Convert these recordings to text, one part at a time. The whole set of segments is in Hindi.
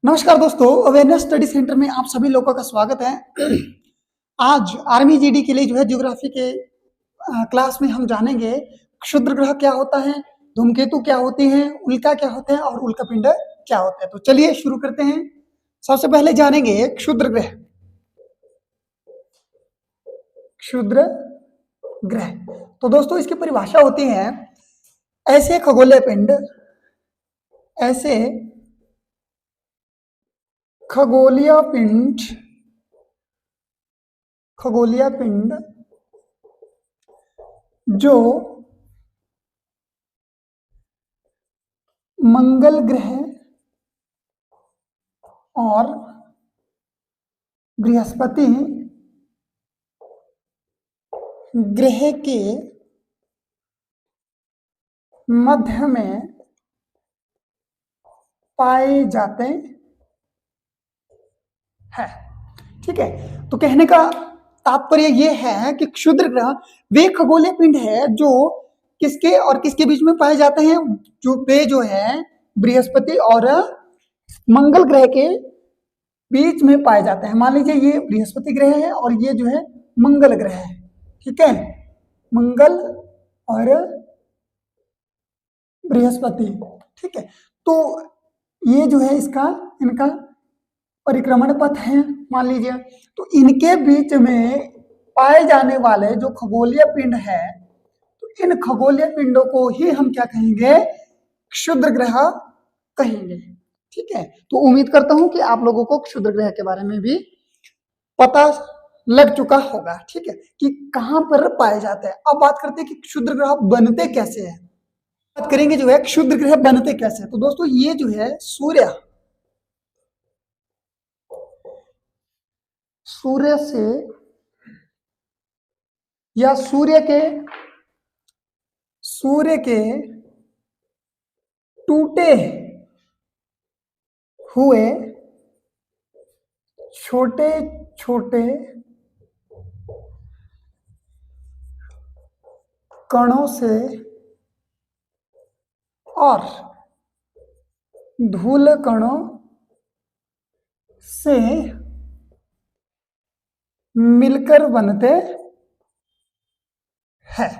नमस्कार दोस्तों, अवेयरनेस स्टडी सेंटर में आप सभी लोगों का स्वागत है। आज आर्मी जीडी के लिए जो है ज्योग्राफी के क्लास में हम जानेंगे क्षुद्र ग्रह क्या होता है, धूमकेतु क्या होते हैं, उल्का क्या होते हैं और उल्कापिंड क्या होते हैं। तो चलिए शुरू करते हैं। सबसे पहले जानेंगे क्षुद्र ग्रह। क्षुद्र ग्रह तो दोस्तों इसकी परिभाषा होती है ऐसे खगोलीय पिंड खगोलीय पिंड जो मंगल ग्रह और बृहस्पति ग्रह के मध्य में पाए जाते हैं। ठीक है, तो कहने का तात्पर्य यह है कि क्षुद्र ग्रह वे खगोलीय पिंड है जो किसके और किसके बीच में पाए जाते हैं, जो है बृहस्पति और मंगल ग्रह के बीच में पाए जाते हैं। मान लीजिए ये बृहस्पति ग्रह है और ये जो है मंगल ग्रह है। ठीक है, मंगल और बृहस्पति। ठीक है, तो ये जो है इनका परिक्रमण पथ है मान लीजिए। तो इनके बीच में पाए जाने वाले जो खगोलीय पिंड है, तो इन खगोलीय पिंडों को ही हम क्या कहेंगे, क्षुद्र ग्रह कहेंगे। ठीक है, तो उम्मीद करता हूं कि आप लोगों को क्षुद्र ग्रह के बारे में भी पता लग चुका होगा। ठीक है, कि कहां पर पाए जाते हैं। अब बात करते हैं कि क्षुद्र ग्रह बनते कैसे हैं। बात करेंगे जो है क्षुद्र ग्रह बनते कैसे। तो दोस्तों ये जो है सूर्य से या सूर्य के टूटे हुए छोटे छोटे कणों से और धूल कणों से मिलकर बनते हैं।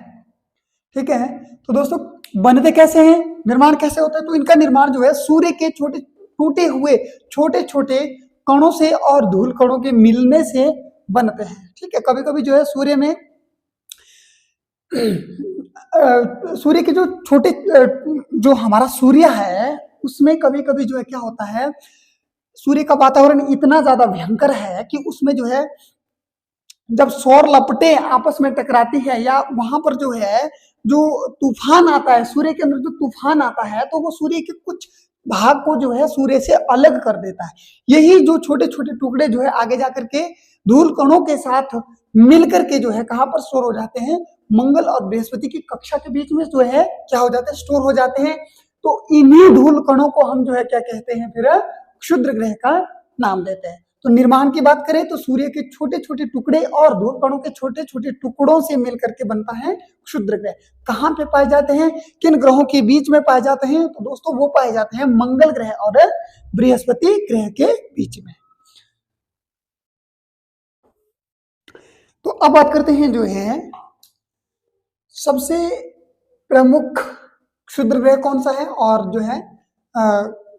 ठीक है, तो दोस्तों बनते कैसे हैं, निर्माण कैसे होता है। तो इनका निर्माण जो है सूर्य के टूटे हुए छोटे छोटे कणों से और धूल कणों के मिलने से बनते हैं। ठीक है, कभी कभी जो है सूर्य में सूर्य के जो छोटे जो हमारा सूर्य है उसमें कभी कभी जो है क्या होता है, सूर्य का वातावरण इतना ज्यादा भयंकर है कि उसमें जो है जब सौर लपटें आपस में टकराती है या वहां पर जो है जो तूफान आता है, सूर्य के अंदर जो तूफान आता है, तो वो सूर्य के कुछ भाग को जो है सूर्य से अलग कर देता है। यही जो छोटे छोटे टुकड़े जो है आगे जाकर के धूल कणों के साथ मिलकर के जो है कहां पर स्टोर हो जाते हैं, मंगल और बृहस्पति की कक्षा के बीच में जो है क्या हो जाते हैं, स्टोर हो जाते हैं। तो इन्हीं धूल कणों को हम जो है क्या कहते हैं, फिर क्षुद्र ग्रह का नाम देते हैं। तो निर्माण की बात करें तो सूर्य के छोटे छोटे टुकड़े और धूल कणों के छोटे छोटे टुकड़ों से मिलकर के बनता है क्षुद्र ग्रह। कहां पे पाए जाते हैं, किन ग्रहों के बीच में पाए जाते हैं। तो दोस्तों वो पाए जाते हैं मंगल ग्रह और बृहस्पति ग्रह के बीच में। तो अब बात करते हैं जो है सबसे प्रमुख क्षुद्र ग्रह कौन सा है और जो है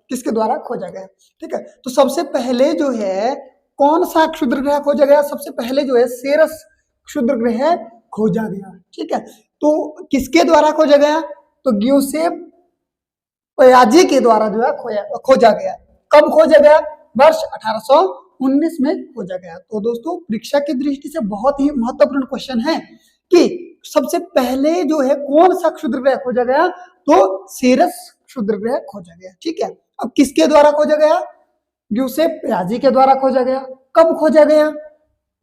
किसके द्वारा खोजा गया। ठीक है, तो सबसे पहले जो है कौन सा क्षुद्र ग्रह खोजा गया, सबसे पहले जो है सेरस क्षुद्र ग्रह खोजा गया। ठीक है, तो किसके द्वारा खोजा गया, तो ग्यूसेप पियाजी के द्वारा जो है खोजा गया। कब खोजा गया, वर्ष 1819 में खोजा गया। तो दोस्तों परीक्षा की दृष्टि से बहुत ही महत्वपूर्ण क्वेश्चन है कि सबसे पहले जो है कौन सा क्षुद्र ग्रह खोजा गया, तो सेरस क्षुद्र ग्रह खोजा गया। ठीक है, अब किसके द्वारा खोजा गया, ग्यूसेप पियाजी के द्वारा खोजा गया। कब खोजा गया,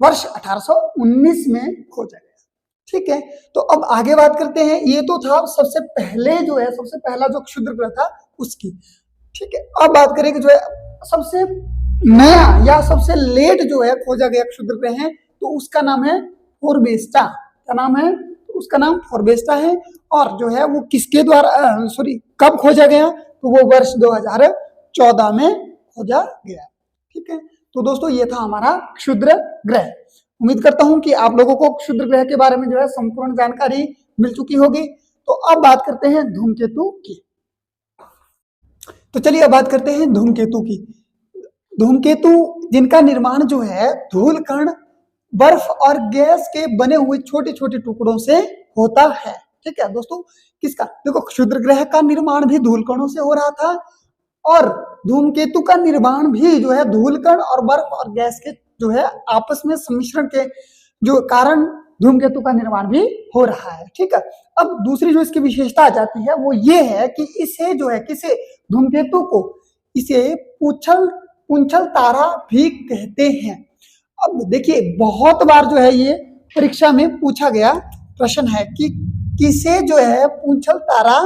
वर्ष 1819 में खोजा गया। ठीक है, तो अब आगे बात करते हैं। ये तो था सबसे पहले जो है सबसे पहला जो क्षुद्र ग्रह था उसकी। ठीक है, अब बात करेंगे जो है सबसे नया या सबसे लेट जो है खोजा गया क्षुद्र ग्रह है, तो उसका नाम है फोर्बेस्टा। क्या नाम है, उसका नाम फोर्बेस्टा है। और जो है वो किसके द्वारा कब खोजा गया, तो वो वर्ष 2014 में खोजा गया। ठीक है, तो दोस्तों ये था हमारा क्षुद्र ग्रह। उम्मीद करता हूं कि आप लोगों को क्षुद्र ग्रह के बारे में जो है संपूर्ण जानकारी मिल चुकी होगी। तो अब बात करते हैं धूमकेतु की। तो चलिए अब बात करते हैं धूमकेतु की। धूमकेतु जिनका निर्माण जो है धूल कण, बर्फ और गैस के बने हुए छोटे छोटे टुकड़ों से होता है। ठीक है दोस्तों, किसका, देखो क्षुद्र ग्रह का निर्माण भी धूल कणों से हो रहा था और धूमकेतु का निर्माण भी जो है धूल कण और बर्फ और गैस के जो है आपस में सम्मिश्रण के जो कारण धूमकेतु का निर्माण भी हो रहा है। ठीक है, अब दूसरी जो इसकी विशेषता आ जाती है वो ये है कि इसे जो है किसे, धूमकेतु को इसे पुंछल तारा भी कहते हैं। अब देखिए बहुत बार जो है ये परीक्षा में पूछा गया प्रश्न है कि किसे जो है पूंछल तारा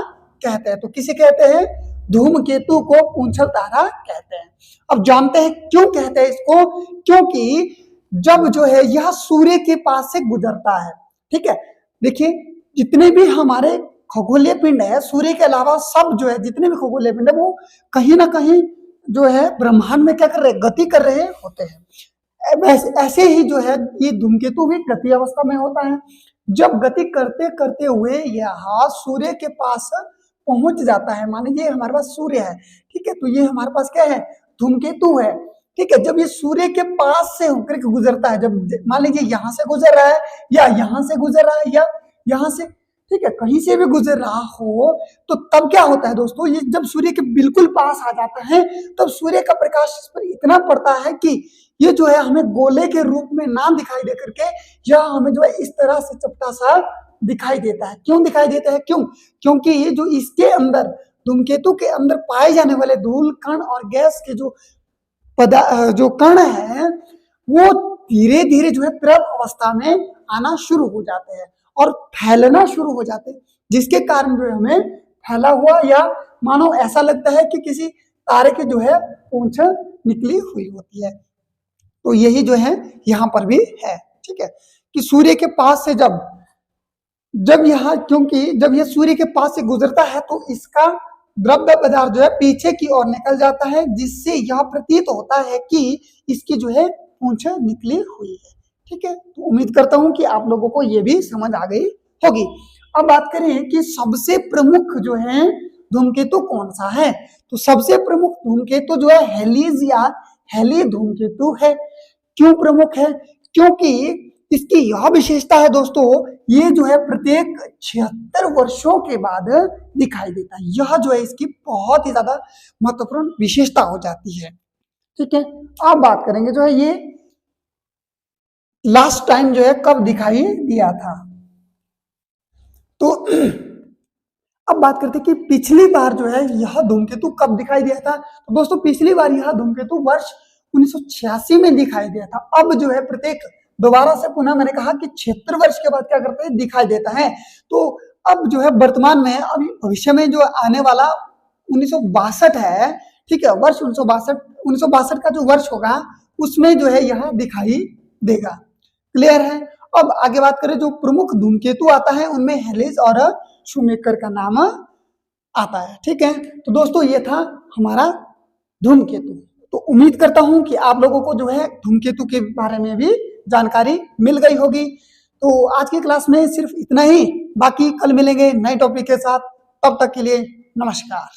कहते हैं। तो किसे कहते हैं, धूमकेतु को पूंछल तारा कहते हैं। अब जानते हैं क्यों कहते हैं इसको, क्योंकि जब जो है यह सूर्य के पास से गुजरता है। ठीक है, देखिए जितने भी हमारे खगोलीय पिंड है, सूर्य के अलावा सब जो है जितने भी खगोलीय पिंड है वो कहीं ना कहीं जो है ब्रह्मांड में क्या कर रहे हैं, गति कर रहे होते हैं। ऐसे ही जो है ये धूमकेतु भी गति अवस्था में होता है। जब गति करते करते हुए यह सूर्य के पास पहुंच जाता है, मान लीजिए हमारे पास सूर्य है, ठीक है, तो ये हमारे पास क्या है, धूमकेतु है। ठीक है, जब ये सूर्य के पास से होकर के गुजरता है, जब मान लीजिए यहां से गुजर रहा है या यहां से गुजर रहा है या यहां से, ठीक है, कहीं से भी गुजर रहा हो, तो तब क्या होता है दोस्तों, ये जब सूर्य के बिल्कुल पास आ जाता है तब सूर्य का प्रकाश इस पर इतना पड़ता है कि ये जो है हमें गोले के रूप में ना दिखाई दे करके या हमें जो है इस तरह से चपटा सा दिखाई देता है। क्यों दिखाई देता है, क्योंकि ये जो इसके अंदर धूमकेतु के अंदर पाए जाने वाले धूल कण और गैस के जो कण है वो धीरे धीरे जो है द्रव अवस्था में आना शुरू हो जाते हैं और फैलना शुरू हो जाते हैं, जिसके कारण जो है हमें फैला हुआ या मानो ऐसा लगता है कि किसी तारे की जो है पूंछ निकली हुई होती है। तो यही जो है यहाँ पर भी है। ठीक है, कि सूर्य के पास से जब यह सूर्य के पास से गुजरता है तो इसका द्रव्य पदार्थ जो है पीछे की ओर निकल जाता है, जिससे यह प्रतीत होता है कि इसकी जो है पूंछ निकली हुई है। ठीक है, तो उम्मीद करता हूं कि आप लोगों को ये भी समझ आ गई होगी। अब बात करें कि सबसे प्रमुख जो है धूमकेतु कौन सा है, तो सबसे प्रमुख धूमकेतु जो है हेलीज या हेली धूमकेतु है। क्यों प्रमुख है, क्योंकि इसकी यह विशेषता है दोस्तों, ये जो है प्रत्येक 76 वर्षों के बाद दिखाई देता है। यह जो है इसकी बहुत ही ज्यादा महत्वपूर्ण विशेषता हो जाती है। ठीक है, अब बात करेंगे जो है ये लास्ट टाइम जो है कब दिखाई दिया था। तो अब बात करते हैं कि पिछली बार जो है यह धूमकेतु कब दिखाई दिया था। तो दोस्तों पिछली बार यह धूमकेतु वर्ष 1986 में दिखाई दिया था। अब जो है प्रत्येक दोबारा से पुनः मैंने कहा कि 76 वर्ष के बाद क्या करते हैं, दिखाई देता है। तो अब जो है वर्तमान में अभी भविष्य में जो आने वाला 1962 है, ठीक है, वर्ष 1962 का जो वर्ष होगा उसमें जो है यह दिखाई देगा। क्लियर है। अब आगे बात करें, जो प्रमुख धूमकेतु आता है उनमें हेलिस और शूमेकर का नाम आता है। ठीक है, तो दोस्तों ये था हमारा धूमकेतु। तो उम्मीद करता हूं कि आप लोगों को जो है धूमकेतु के बारे में भी जानकारी मिल गई होगी। तो आज की क्लास में सिर्फ इतना ही, बाकी कल मिलेंगे नए टॉपिक के साथ। तब तक के लिए नमस्कार।